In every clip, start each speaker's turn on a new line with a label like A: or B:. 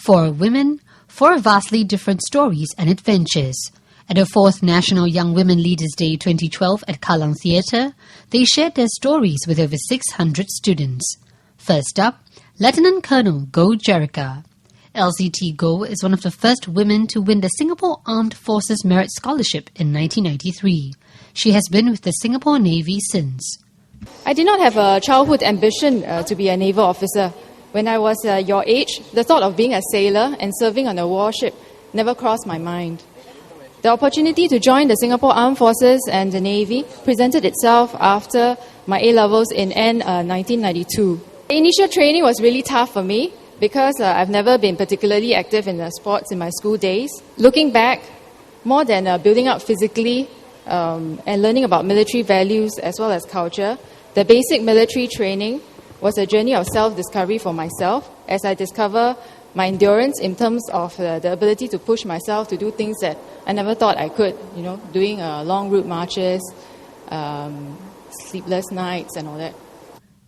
A: 4 women, 4 vastly different stories and adventures. At the 4th National Young Women Leaders Day 2012 at Kallang Theatre, they shared their stories with over 600 students. First up, Lieutenant Colonel Goh Jerica. LCT Goh is one of the first women to win the Singapore Armed Forces Merit Scholarship in 1993. She has been with the Singapore Navy since.
B: I did not have a childhood ambition to be a naval officer. When I was your age, the thought of being a sailor and serving on a warship never crossed my mind. The opportunity to join the Singapore Armed Forces and the Navy presented itself after my A-levels in 1992. The initial training was really tough for me because I've never been particularly active in sports in my school days. Looking back, more than building up physically and learning about military values as well as culture, the basic military training was a journey of self-discovery for myself as I discover my endurance in terms of the ability to push myself to do things that I never thought I could, doing long route marches, sleepless nights and all that.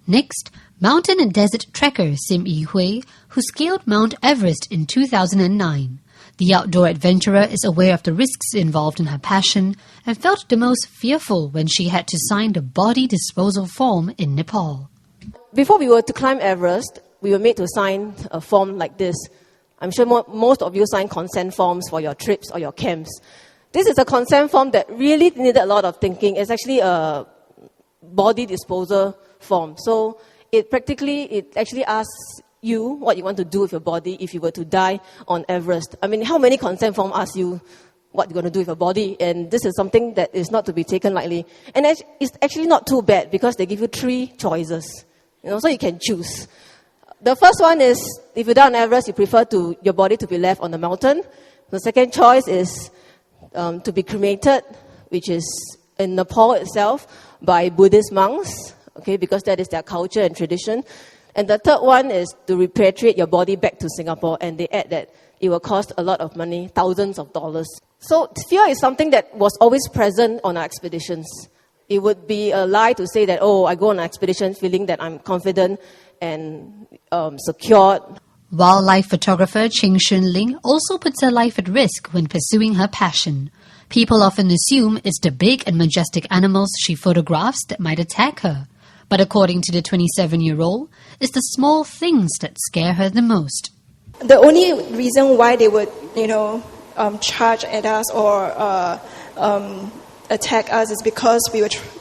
A: Next, mountain and desert trekker Sim Yi Hui, who scaled Mount Everest in 2009. The outdoor adventurer is aware of the risks involved in her passion and felt the most fearful when she had to sign the body disposal form in Nepal.
C: Before we were to climb Everest, we were made to sign a form like this. I'm sure most of you sign consent forms for your trips or your camps. This is a consent form that really needed a lot of thinking. It's actually a body disposal form. So it actually asks you what you want to do with your body if you were to die on Everest. I mean, how many consent forms ask you what you're going to do with your body? And this is something that is not to be taken lightly. And it's actually not too bad because they give you 3 choices. So you can choose. The first one is, if you die on Everest, you prefer your body to be left on the mountain. The second choice is to be cremated, which is in Nepal itself by Buddhist monks, because that is their culture and tradition. And the third one is to repatriate your body back to Singapore, and they add that it will cost a lot of money, thousands of dollars. So fear is something that was always present on our expeditions. It would be a lie to say that, I go on an expedition feeling that I'm confident and secured.
A: Wildlife photographer Ching Shun Ling also puts her life at risk when pursuing her passion. People often assume it's the big and majestic animals she photographs that might attack her. But according to the 27-year-old, it's the small things that scare her the most.
D: The only reason why they would, charge at us or attack us is because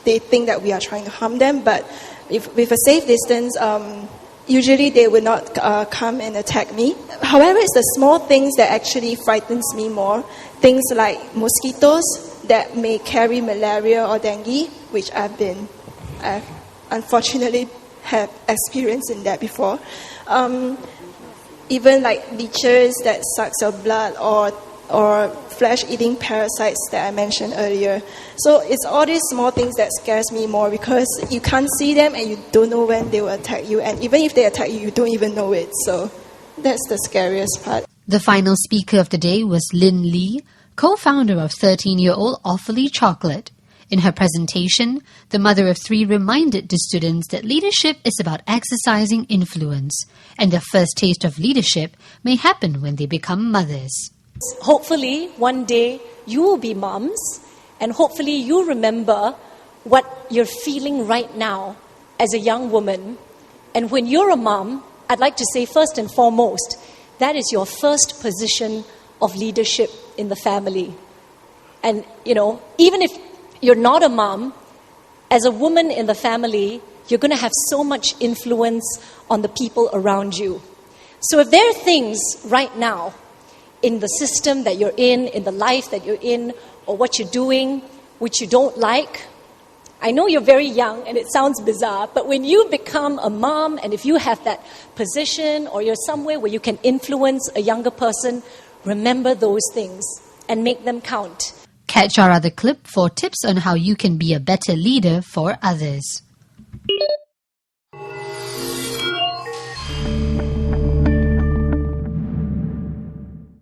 D: they think that we are trying to harm them. But if with a safe distance, usually they will not come and attack me. However, it's the small things that actually frightens me more. Things like mosquitoes that may carry malaria or dengue, which I've unfortunately have experience in that before. Even like leeches that sucks your blood or flesh-eating parasites that I mentioned earlier. So it's all these small things that scares me more because you can't see them and you don't know when they will attack you. And even if they attack you, you don't even know it. So that's the scariest part.
A: The final speaker of the day was Lin Lee, co-founder of 13-year-old Awfully Chocolate. In her presentation, the mother of 3 reminded the students that leadership is about exercising influence, and the first taste of leadership may happen when they become mothers.
E: Hopefully, one day you will be moms, and hopefully you remember what you're feeling right now as a young woman. And when you're a mom, I'd like to say first and foremost, that is your first position of leadership in the family. And, even if you're not a mom, as a woman in the family, you're going to have so much influence on the people around you. So if there are things right now in the system that you're in the life that you're in, or what you're doing, which you don't like, I know you're very young and it sounds bizarre, but when you become a mom and if you have that position or you're somewhere where you can influence a younger person, remember those things and make them count.
A: Catch our other clip for tips on how you can be a better leader for others.